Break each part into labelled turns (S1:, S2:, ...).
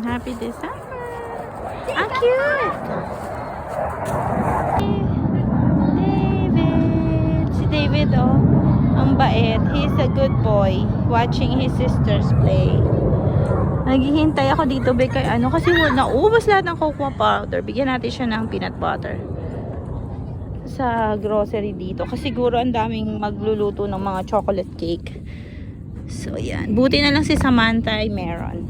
S1: Happy December! Ang cute! David! Si David, oh. Ang bait. He's a good boy. Watching his sisters play. Naghihintay ako dito, be, kay ano. Kasi naubos lahat ng cocoa powder. Bigyan natin siya ng peanut butter. Sa grocery dito. Kasi siguro ang daming magluluto ng mga chocolate cake. So, yan. Buti na lang si Samantha ay meron.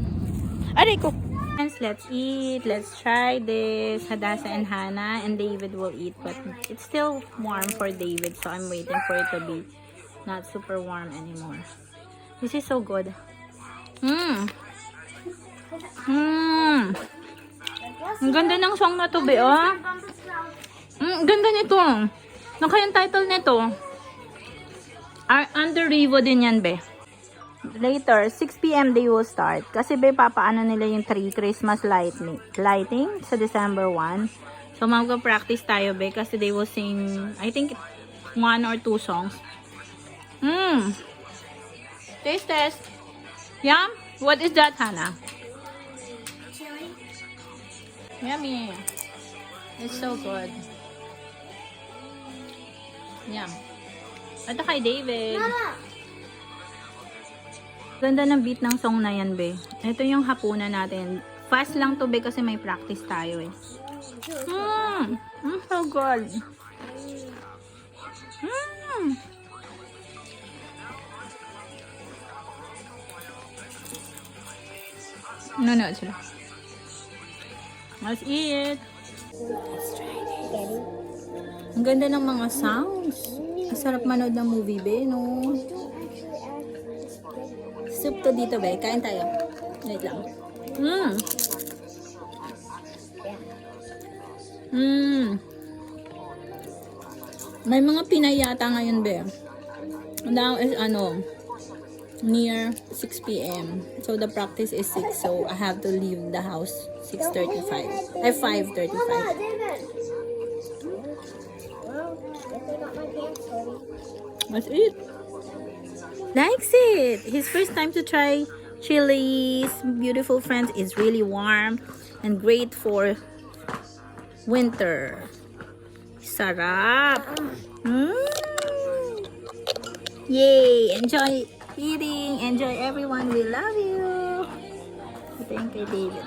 S1: Aray ko! Let's eat. Let's try this. Hadassah and Hannah and David will eat. But it's still warm for David. So, I'm waiting for it to be not super warm anymore. This is so good. Ang ganda ng song na to, be, oh. Ganda nito. Ano kayang title nito? Under Revo din yan, be. Later, 6 PM they will start. Kasi be, papaano nila yung 3 Christmas lighting sa December 1. So, magpa-practice tayo, be. Kasi they will sing, I think, 1 or 2 songs. Taste test. Yum? What is that, Hannah?
S2: Chili.
S1: Yummy. It's so good. Yum. Ito kay David.
S2: Mama!
S1: Ganda ng beat ng song na yan, be. Ito yung hapunan natin. Fast lang to, be, kasi may practice tayo, eh. So good. Nanood sila. Let's eat. Ang ganda ng mga sounds. Ang sarap manood ng movie, be, no? Soup to dito, be. Kain tayo. Wait lang. May mga Pinay yata ngayon, be. Now is, near 6 PM. So, the practice is 6. So, I have to leave the house 6:35. Ay, 5:35.
S2: David! Well, if they got my pants dirty.
S1: Let's eat. Likes it. His first time to try chilies. Beautiful friends. It's really warm and great for winter. Sarap. Yay! Enjoy eating. Enjoy everyone. We love you. Thank you, David.